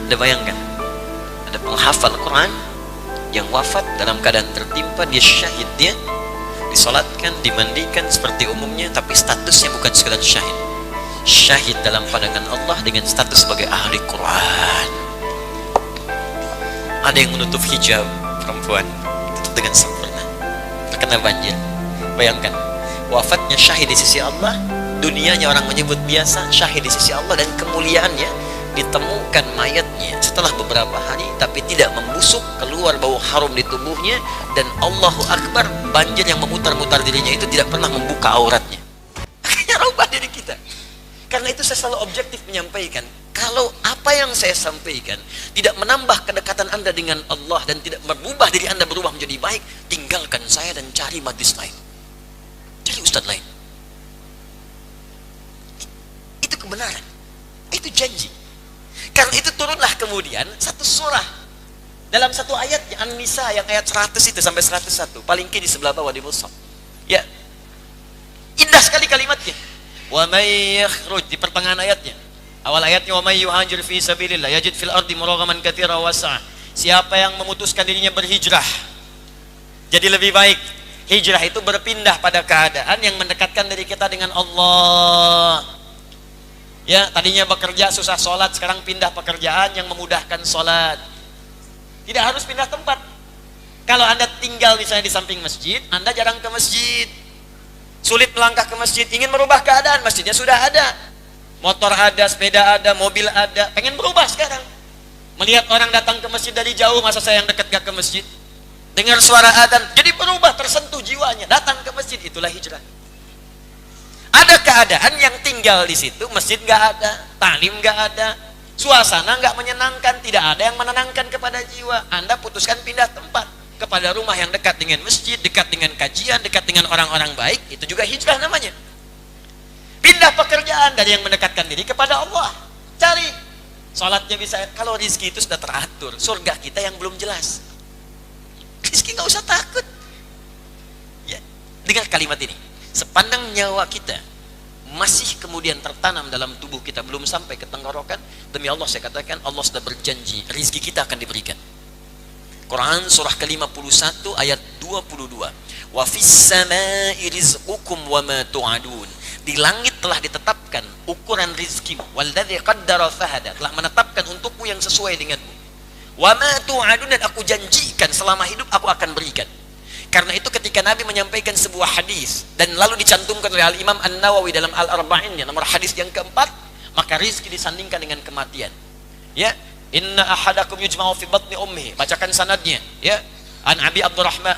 Anda bayangkan, ada penghafal Quran yang wafat dalam keadaan tertimpa, dia syahid, dia disolatkan, dimandikan seperti umumnya, tapi statusnya bukan sekadar syahid. Syahid dalam pandangan Allah dengan status sebagai ahli Quran. Ada yang menutup hijab perempuan, tutup dengan sempurna, terkena banjir. Bayangkan, wafatnya syahid di sisi Allah, dunianya orang menyebut biasa, syahid di sisi Allah, dan kemuliaannya ditemukan mayatnya setelah beberapa hari tapi tidak membusuk, keluar bau harum di tubuhnya, dan Allahu Akbar, banjir yang memutar-mutar dirinya itu tidak pernah membuka auratnya. Akhirnya rubah diri kita. Karena itu saya selalu objektif menyampaikan, kalau apa yang saya sampaikan tidak menambah kedekatan Anda dengan Allah dan tidak merubah diri Anda berubah menjadi baik, tinggalkan saya dan cari majlis lain, cari ustadz lain. Itu kebenaran, itu janji. Karena itu turunlah kemudian satu surah dalam satu ayat, An-Nisa yang ayat 100 itu sampai 101, paling kiri sebelah bawah di mushaf. Ya, indah sekali kalimatnya. Wa may yakhruj, di pertengahan ayatnya. Awal ayatnya, wa may yuhajir fi sabilillah yajid fil ardi muragaman katsira wasi'a. Siapa yang memutuskan dirinya berhijrah jadi lebih baik. Hijrah itu berpindah pada keadaan yang mendekatkan diri kita dengan Allah. Ya, tadinya bekerja susah sholat, sekarang pindah pekerjaan yang memudahkan sholat. Tidak harus pindah tempat. Kalau Anda tinggal misalnya di samping masjid, Anda jarang ke masjid, sulit melangkah ke masjid, ingin merubah keadaan, masjidnya sudah ada, motor ada, sepeda ada, mobil ada, pengen berubah sekarang. Melihat orang datang ke masjid dari jauh, masa saya yang dekat gak ke masjid? Dengar suara adzan, jadi berubah, tersentuh jiwanya, datang ke masjid, itulah hijrah. Ada keadaan yang tinggal di situ, masjid nggak ada, taklim nggak ada, suasana nggak menyenangkan, tidak ada yang menenangkan kepada jiwa. Anda putuskan pindah tempat kepada rumah yang dekat dengan masjid, dekat dengan kajian, dekat dengan orang-orang baik, itu juga hijrah namanya. Pindah pekerjaan dari yang mendekatkan diri kepada Allah. Cari sholatnya bisa, kalau rizki itu sudah teratur, surga kita yang belum jelas. Rizki nggak usah takut. Ya, dengar kalimat ini. Sepandang nyawa kita masih kemudian tertanam dalam tubuh kita, belum sampai ke tenggorokan, demi Allah saya katakan, Allah sudah berjanji rizki kita akan diberikan. Quran surah ke-51 ayat 22. Wa fis samai rizqukum wa ma tu'adun. Di langit telah ditetapkan ukuran rizkimu. Walladzi qaddara fahada, telah menetapkan untukmu yang sesuai denganmu. Wa ma tu'adun, dan aku janjikan selama hidup aku akan berikan. Karena itu ketika Nabi menyampaikan sebuah hadis dan lalu dicantumkan oleh Al-Imam An-Nawawi dalam Al-Arba'innya nomor hadis yang keempat, maka rizki disandingkan dengan kematian. Ya, inna ahadakum yujma'u fi batni ummihi, bacakan sanadnya. Ya, an Abi Abdurrahman,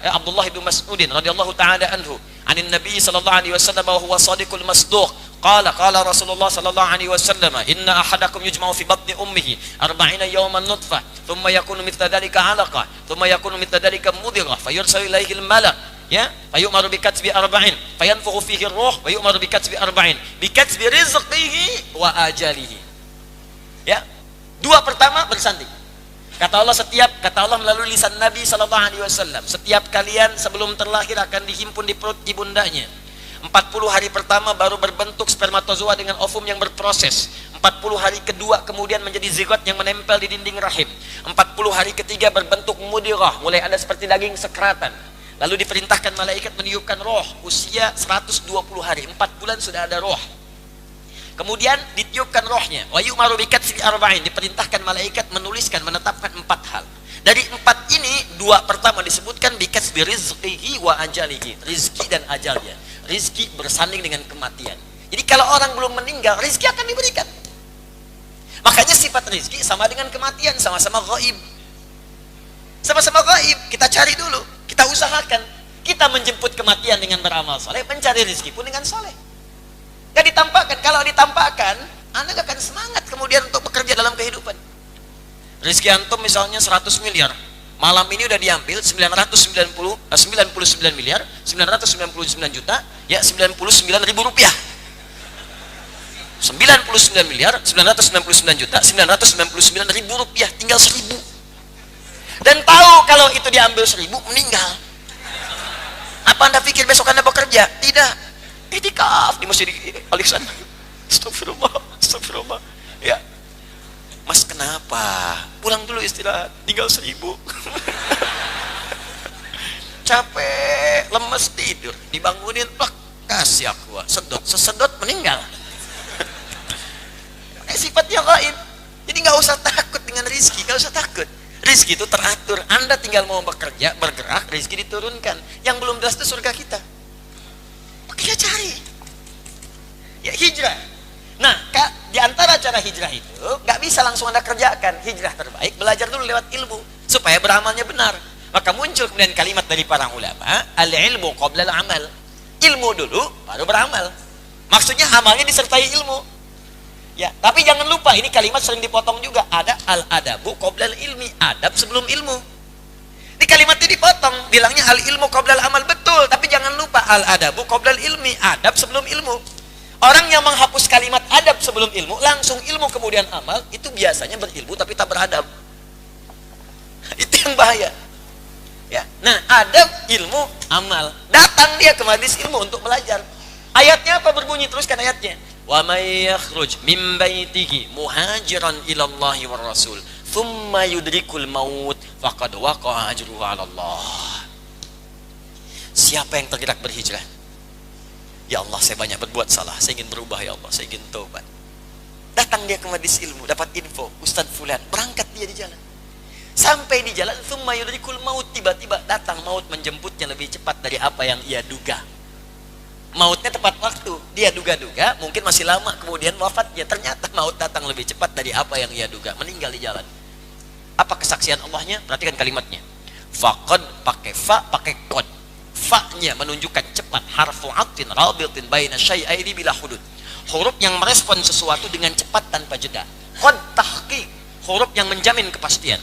Abdullah bin Mas'ud radhiyallahu ta'ala anhu, anin Nabi sallallahu alaihi wasallam wa huwa shadiqul masduq. Qala Rasulullah sallallahu alaihi wasallam, inna ahadakum yujma'u fi batni ummihi 40 yawman nutfah, thumma yakunu mithla dhalika 'alaqah, thumma yakunu mithla dhalika mudghah, fayursalu ilaihi al-malak, ya, fayu'maru bi katsbi 40, fayanfukhu fihi ar-ruh, wa yu'maru bi katsbi 40, bi katsbi rizqihi wa ajalihi. Ya, dua pertama bersanding. Kata Allah melalui lisan Nabi sallallahu alaihi wasallam, setiap kalian sebelum terlahir akan dihimpun di perut ibundanya. 40 hari pertama baru berbentuk spermatozoa dengan ovum yang berproses. 40 hari kedua kemudian menjadi zigot yang menempel di dinding rahim. 40 hari ketiga berbentuk mudghah, mulai ada seperti daging sekratan. Lalu diperintahkan malaikat meniupkan roh, usia 120 hari, 4 bulan sudah ada roh. Kemudian ditiupkan rohnya. Wa yu'maru bi katsbi 40, diperintahkan malaikat menuliskan, menetapkan 4 hal. Dari 4 ini, 2 pertama disebutkan bi katsbi rizqihi wa ajalihi, rizki dan ajalnya. Rizki bersanding dengan kematian. Jadi kalau orang belum meninggal, rizki akan diberikan. Makanya sifat rizki sama dengan kematian, sama-sama gaib. Sama-sama gaib, kita cari dulu, kita usahakan. Kita menjemput kematian dengan beramal soleh, mencari rizki pun dengan soleh. Gak ditampakkan. Kalau ditampakkan, Anda gak akan semangat kemudian untuk bekerja dalam kehidupan. Rizki antum misalnya 100 miliar, malam ini udah diambil 99 miliar 999 juta, ya 99 ribu rupiah. 99 miliar 999 juta 999 ribu rupiah, tinggal 1000. Dan tahu kalau itu diambil 1000 meninggal. Apa Anda pikir besok Anda bekerja? Tidak. Itikaf di Masjid Al-Ihsan. Astagfirullah. Ya. Mas kenapa? Pulang dulu istirahat, tinggal 1000. Capek, lemes tidur, dibangunin, plak, kasih aku, sesedot meninggal. Sifatnya gaib. Jadi nggak usah takut dengan rizki, nggak usah takut. Rizki itu teratur. Anda tinggal mau bekerja, bergerak, rizki diturunkan. Yang belum jelas itu surga kita. Makanya cari. Ya hijrah. Nah, di antara cara hijrah itu nggak bisa langsung Anda kerjakan. Hijrah terbaik belajar dulu lewat ilmu supaya beramalnya benar. Maka muncul kemudian kalimat dari para ulama, al-ilmu qabla al-amal. Ilmu dulu baru beramal. Maksudnya amalnya disertai ilmu. Ya, tapi jangan lupa ini kalimat sering dipotong juga. Ada al-adabu qoblal ilmi, adab sebelum ilmu. Di kalimat ini dipotong, bilangnya al-ilmu qoblal amal, betul, tapi jangan lupa al-adabu qoblal ilmi, adab sebelum ilmu. Orang yang menghapus kalimat adab sebelum ilmu, langsung ilmu kemudian amal, itu biasanya berilmu tapi tak beradab. Itu yang bahaya. Ya, nah adab, ilmu, amal. Datang dia ke majelis ilmu untuk belajar. Ayatnya apa berbunyi? Teruskan ayatnya. Wa may yakhruj min baitihi muhajiran ila Allahi war Rasul thumma yudrikul maut faqad waqa'a ajruhu 'ala Allah. Siapa yang tergerak berhijrah? Ya Allah, saya banyak berbuat salah, saya ingin berubah ya Allah, saya ingin taubat. Datang dia ke majelis ilmu, dapat info, Ustaz fulan, berangkat dia di jalan. Sampai di jalan, thumma yudrikul maut, tiba-tiba datang maut menjemputnya lebih cepat dari apa yang ia duga. Mautnya tepat waktu, dia duga-duga mungkin masih lama kemudian wafatnya, ternyata maut datang lebih cepat dari apa yang ia duga, meninggal di jalan. Apa kesaksian Allahnya? Perhatikan kalimatnya. Faqad pakai fa, pakai qad. Fa-nya menunjukkan cepat, harfu atin rabitin baina syai'aini bila hudud. Huruf yang merespon sesuatu dengan cepat tanpa jeda. Qad tahqiq, huruf yang menjamin kepastian.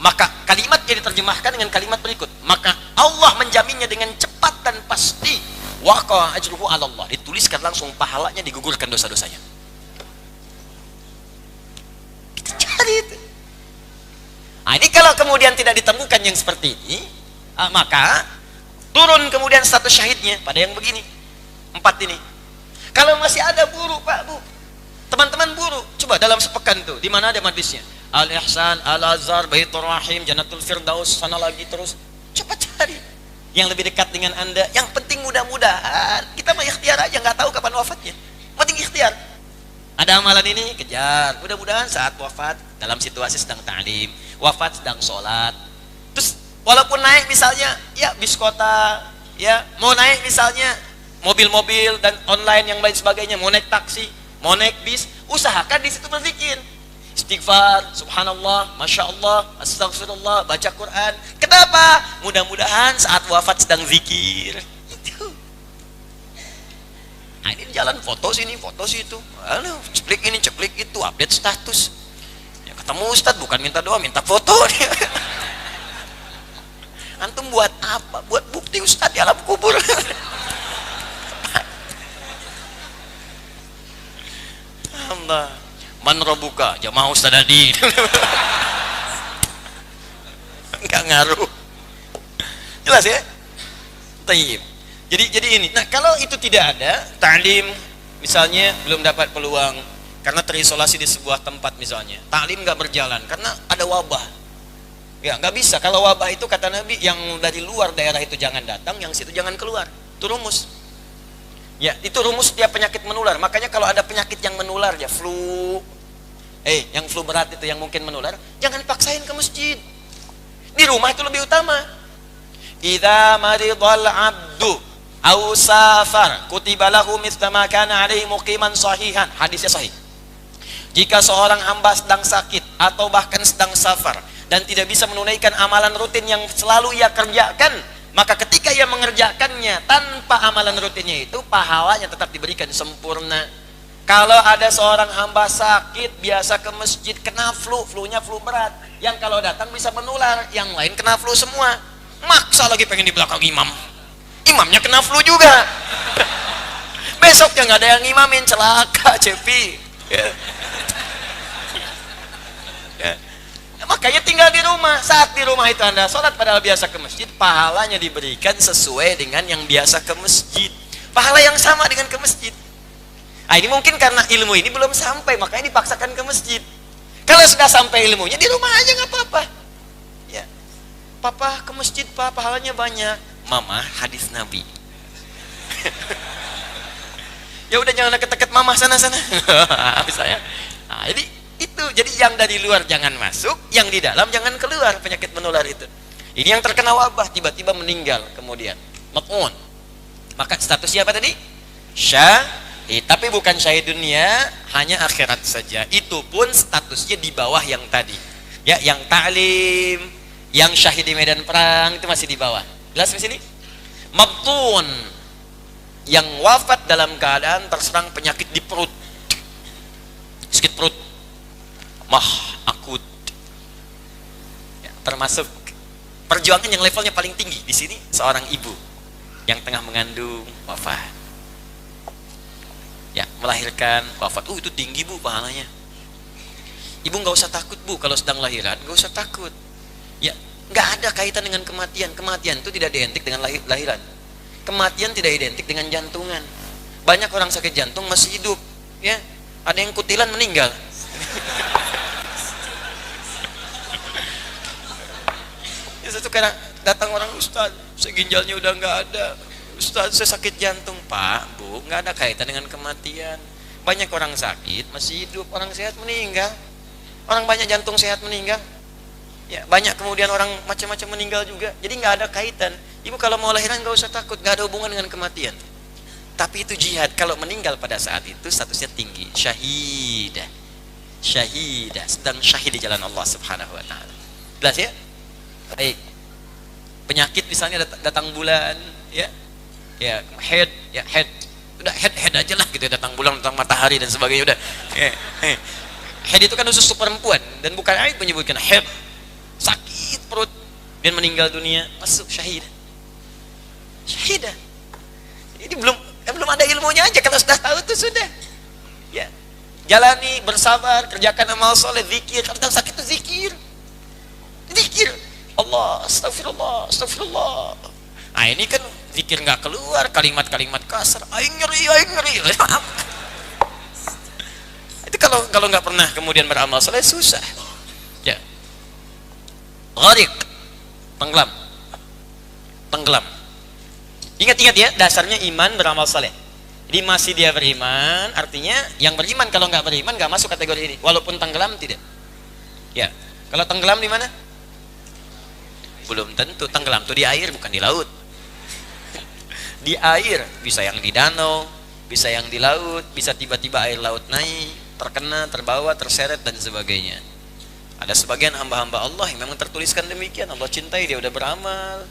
Maka kalimatnya diterjemahkan dengan kalimat berikut. Maka Allah menjaminnya dengan cepat dan pasti. Waqa'a ajruhu 'ala Allah, dituliskan langsung pahalanya, digugurkan dosa-dosanya. Kita cari itu. Nah, ini kalau kemudian tidak ditemukan yang seperti ini, maka turun kemudian status syahidnya pada yang begini. 4 ini. Kalau masih ada buru, Pak, Bu. Teman-teman buru. Coba dalam sepekan tuh, di mana ada majlisnya? Al-Ihsan, Al-Azhar, Baitur Rahim, Jannatul Firdaus, sana lagi terus. Coba cari yang lebih dekat dengan Anda. Yang penting mudah-mudahan kita mah ikhtiar aja, nggak tahu kapan wafatnya. Penting ikhtiar. Ada amalan ini, kejar. Mudah-mudahan saat wafat dalam situasi sedang ta'lim, wafat sedang sholat. Terus walaupun naik misalnya ya bis kota, ya mau naik misalnya mobil-mobil dan online yang lain sebagainya, mau naik taksi, mau naik bis, usahakan di situ berzikir. Istighfar, subhanallah, masya Allah, astagfirullah, baca Quran. Kenapa? Mudah-mudahan saat wafat sedang zikir. Itu. Nah, ini jalan foto sini, foto situ. Aduh, ceplik ini, ceplik itu, update status. Ya, ketemu Ustadz bukan minta doa, minta foto. Antum buat apa? Buat bukti Ustadz di alam kubur. Allah. Man rabbuka, jamaah Ustaz Adi. Enggak ngaruh. Jelas ya? Tayyib. Jadi ini. Nah, kalau itu tidak ada, ta'lim misalnya belum dapat peluang karena terisolasi di sebuah tempat misalnya. Ta'lim enggak berjalan karena ada wabah. Ya, enggak bisa. Kalau wabah itu kata Nabi, yang dari luar daerah itu jangan datang, yang situ jangan keluar. Itu rumus. Ya, itu rumus setiap penyakit menular. Makanya kalau ada penyakit yang menular, ya flu, yang flu berat itu yang mungkin menular, jangan paksain ke masjid. Di rumah itu lebih utama. Idza maridal abdu aw safar kutiba lahu mithla ma kana alaihi muqiman sahihan. Hadisnya sahih. Jika seorang hamba sedang sakit atau bahkan sedang safar dan tidak bisa menunaikan amalan rutin yang selalu ia kerjakan, maka ketika ia mengerjakannya tanpa amalan rutinnya itu, pahalanya tetap diberikan sempurna. Kalau ada seorang hamba sakit, biasa ke masjid, kena flu-nya flu berat, yang kalau datang bisa menular, yang lain kena flu semua. Maksa lagi pengen di belakang imam, imamnya kena flu juga. Besoknya nggak ada yang imamin, celaka Cepi. Makanya tinggal di rumah. Saat di rumah itu Anda sholat padahal biasa ke masjid, pahalanya diberikan sesuai dengan yang biasa ke masjid. Pahala yang sama dengan ke masjid. Nah, ini mungkin karena ilmu ini belum sampai, makanya dipaksakan ke masjid. Kalau sudah sampai ilmunya di rumah aja nggak apa-apa. Ya, papa ke masjid pak, pahalanya banyak. Mama hadis Nabi. Ya udah jangan deket-deket mama sana-sana. Misalnya. Nah, jadi yang dari luar jangan masuk, yang di dalam jangan keluar, penyakit menular itu. Ini yang terkena wabah tiba-tiba meninggal kemudian. Mat'un. Maka statusnya apa tadi? Syahid. Tapi bukan syahid dunia, hanya akhirat saja. Itu pun statusnya di bawah yang tadi. Ya, yang ta'lim, yang syahid di medan perang itu masih di bawah. Jelas di sini? Mat'un. Yang wafat dalam keadaan terserang penyakit di perut, sakit perut, mah akut, ya, termasuk perjuangan yang levelnya paling tinggi di sini. Seorang ibu yang tengah mengandung wafat, ya, melahirkan wafat. Itu tinggi bu pahalanya. Ibu nggak usah takut bu, kalau sedang lahiran nggak usah takut. Ya, nggak ada kaitan dengan kematian. Kematian itu tidak identik dengan lahiran. Kematian tidak identik dengan jantungan. Banyak orang sakit jantung masih hidup, ya. Ada yang kutilan meninggal. Ya, satu kali datang orang, Ustaz, ginjalnya udah nggak ada. Ustaz, saya sakit jantung. Pak, bu, nggak ada kaitan dengan kematian. Banyak orang sakit masih hidup, orang sehat meninggal. Orang banyak jantung sehat meninggal. Ya, banyak kemudian orang macam-macam meninggal juga. Jadi nggak ada kaitan. Ibu kalau mau lahiran nggak usah takut, nggak ada hubungan dengan kematian. Tapi itu jihad. Kalau meninggal pada saat itu statusnya tinggi, syahidah, syahidah, sedang syahid di jalan Allah Subhanahu Wa Taala. Jelas ya? Baik. Penyakit misalnya datang bulan, ya, head, ya head, udah head aja lah gitu. Datang bulan, datang matahari dan sebagainya udah. Head itu kan khusus perempuan dan bukan aib menyebutkan head. Sakit perut dan meninggal dunia, masuk syahidah. Syahidah. Ini belum ada ilmunya aja, kalau sudah tahu itu sudah. Ya. Jalani, bersabar, kerjakan amal soleh, zikir. Kalau sakit itu zikir. Zikir. Allah, astagfirullah, astagfirullah. Nah, ini kan zikir nggak keluar, kalimat-kalimat kasar. Aing ngeri. Itu kalau nggak pernah kemudian beramal soleh susah. Ya. Gharik, tenggelam. Ingat ya, dasarnya iman beramal saleh. Jadi masih dia beriman, artinya yang beriman. Kalau nggak beriman nggak masuk kategori ini. Walaupun tenggelam tidak. Ya, kalau tenggelam di mana? Belum tentu. Tenggelam tuh di air, bukan di laut. Di air, bisa yang di danau, bisa yang di laut, bisa tiba-tiba air laut naik, terkena, terbawa, terseret dan sebagainya. Ada sebagian hamba-hamba Allah yang memang tertuliskan demikian. Allah cintai, dia udah beramal.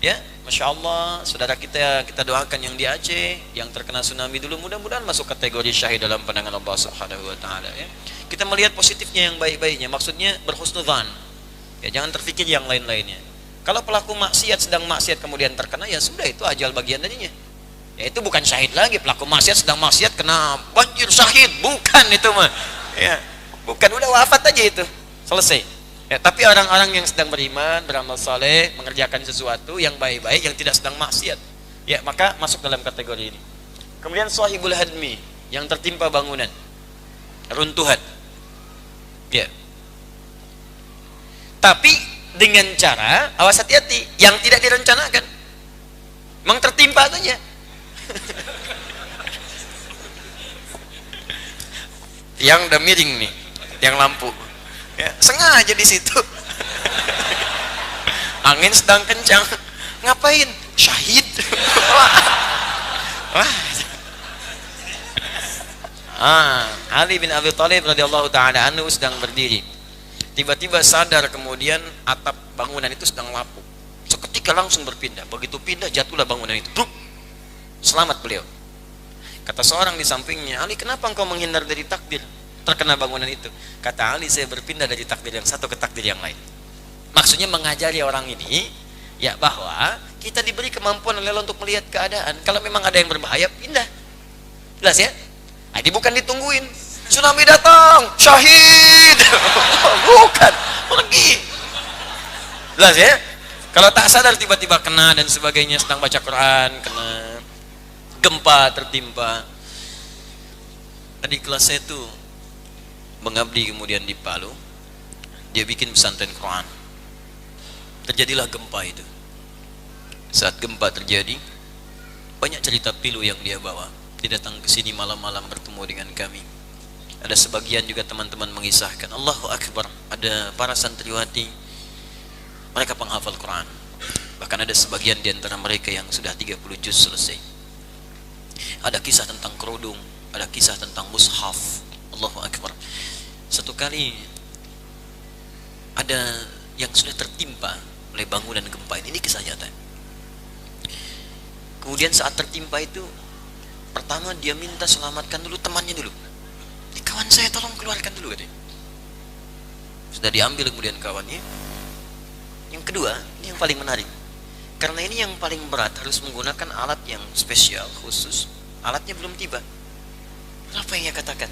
Ya, Masya Allah, saudara kita doakan yang di Aceh, yang terkena tsunami dulu, mudah-mudahan masuk kategori syahid dalam pandangan Allah Subhanahu Wa Taala. Ya. Kita melihat positifnya, yang baik-baiknya. Maksudnya berhusnudzan. Ya, jangan terfikir yang lain-lainnya. Kalau pelaku maksiat sedang maksiat kemudian terkena, ya sudah, itu ajal bagian darinya. Ya, itu bukan syahid lagi. Pelaku maksiat sedang maksiat kena banjir syahid, bukan itu mah. Ya, bukan, udah wafat aja itu. Selesai. Ya, tapi orang-orang yang sedang beriman, beramal saleh, mengerjakan sesuatu yang baik-baik, yang tidak sedang maksiat, ya maka masuk dalam kategori ini. Kemudian sahibul hadmi, yang tertimpa bangunan, runtuhan. Ya. Tapi dengan cara, awas hati-hati, yang tidak direncanakan. Memang tertimpa saja. Yang udah miring nih, yang lampu. Ya, sengaja di situ. Angin sedang kencang. Ngapain? Syahid. Wah. Ali bin Abi Thalib radhiyallahu taala anhu sedang berdiri. Tiba-tiba sadar kemudian atap bangunan itu sedang lapuk. Seketika langsung berpindah. Begitu pindah jatuhlah bangunan itu. Bruk. Selamat beliau. Kata seorang di sampingnya, Ali, kenapa engkau menghindar dari takdir? Terkena bangunan itu. Kata Ali, saya berpindah dari takdir yang satu ke takdir yang lain. Maksudnya mengajari orang ini, ya, bahwa kita diberi kemampuan oleh Allah untuk melihat keadaan. Kalau memang ada yang berbahaya, pindah. Jelas ya? Jadi bukan ditungguin. Tsunami datang, syahid. Bukan, pergi. Jelas ya? Kalau tak sadar tiba-tiba kena dan sebagainya, sedang baca Quran, kena gempa tertimpa. Tadi kelas saya tuh mengabdi kemudian di Palu, dia bikin pesantren Quran. Terjadilah gempa itu. Saat gempa terjadi, banyak cerita pilu yang dia bawa. Dia datang ke sini malam-malam bertemu dengan kami. Ada sebagian juga teman-teman mengisahkan, Allahu Akbar, ada para santriwati, mereka penghafal Quran. Bahkan ada sebagian di antara mereka yang sudah 30 juz selesai. Ada kisah tentang kerudung, ada kisah tentang mushaf. Allahu Akbar. Satu kali ada yang sudah tertimpa oleh bangunan gempa ini kisah nyata. Kemudian saat tertimpa itu, pertama dia minta selamatkan dulu temannya dulu. Kawan saya tolong keluarkan dulu katanya. Sudah diambil kemudian kawannya. Yang kedua, ini yang paling menarik. Karena ini yang paling berat, harus menggunakan alat yang spesial, khusus. Alatnya belum tiba. Apa yang ia katakan?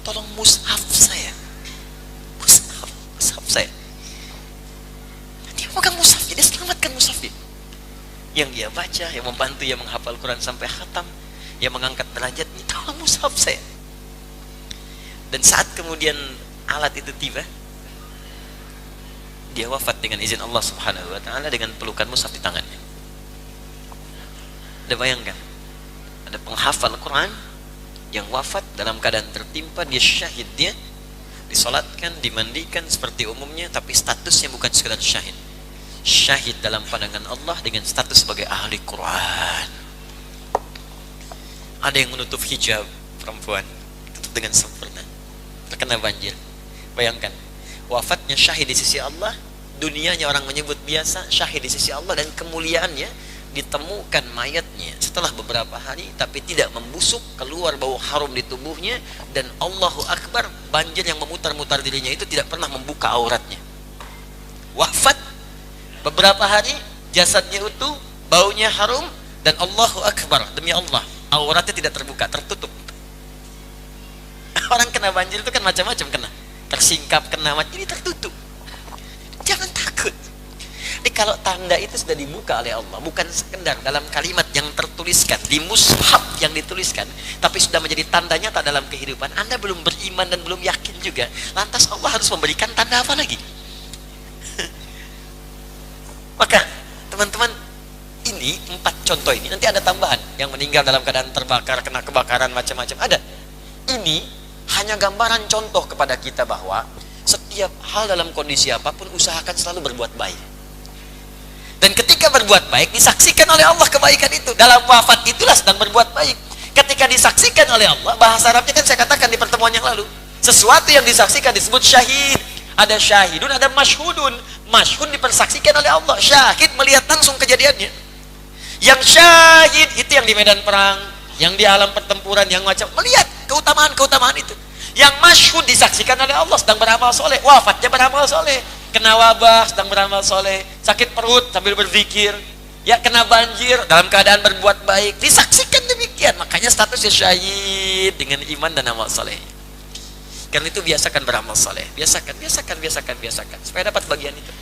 Tolong mushaf saya. Mushaf saya. Dia pegang mushaf, dia selamatkan mushaf dia. Yang dia baca, yang membantu, yang menghafal Quran sampai khatam, yang mengangkat derajatnya, tolong mushaf saya. Dan saat kemudian alat itu tiba, dia wafat dengan izin Allah Subhanahu wa ta'ala dengan pelukan mushaf di tangannya. Anda bayangkan, ada penghafal Quran yang wafat dalam keadaan tertimpa, dia syahid, dia disolatkan, dimandikan seperti umumnya, tapi statusnya bukan sekedar syahid. Syahid dalam pandangan Allah dengan status sebagai ahli Quran. Ada yang menutup hijab perempuan, tutup dengan sempurna, terkena banjir. Bayangkan, wafatnya syahid di sisi Allah, dunianya orang menyebut biasa, syahid di sisi Allah, dan kemuliaannya ditemukan mayatnya setelah beberapa hari tapi tidak membusuk, keluar bau harum di tubuhnya, dan Allahu Akbar, banjir yang memutar-mutar dirinya itu tidak pernah membuka auratnya. Wafat beberapa hari, jasadnya utuh, baunya harum, dan Allahu Akbar, demi Allah, auratnya tidak terbuka, tertutup. Orang kena banjir itu kan macam-macam kena, tersingkap, kena macam ini, tertutup. Jangan takut. Jadi kalau tanda itu sudah dibuka oleh Allah, bukan sekedar dalam kalimat yang tertuliskan di mushaf yang dituliskan, tapi sudah menjadi tanda nyata dalam kehidupan, Anda belum beriman dan belum yakin juga, lantas Allah harus memberikan tanda apa lagi? Maka teman-teman, ini 4 contoh ini, nanti ada tambahan yang meninggal dalam keadaan terbakar, kena kebakaran, macam-macam ada. Ini hanya gambaran contoh kepada kita bahwa setiap hal dalam kondisi apapun usahakan selalu berbuat baik. Dan ketika berbuat baik disaksikan oleh Allah kebaikan itu. Dalam wafat itulah sedang berbuat baik. Ketika disaksikan oleh Allah, bahasa Arabnya kan saya katakan di pertemuan yang lalu, sesuatu yang disaksikan disebut syahid. Ada syahidun, ada masyhudun. Masyhud dipersaksikan oleh Allah, syahid melihat langsung kejadiannya. Yang syahid itu yang di medan perang, yang di alam pertempuran, yang macam melihat keutamaan-keutamaan itu. Yang masyhud disaksikan oleh Allah, sedang beramal soleh, wafatnya beramal soleh, kena wabah sedang beramal soleh, sakit perut sambil berzikir, ya kena banjir dalam keadaan berbuat baik, disaksikan demikian. Makanya statusnya syahid dengan iman dan amal soleh. Karena itu biasakan beramal soleh, biasakan supaya dapat bagian itu.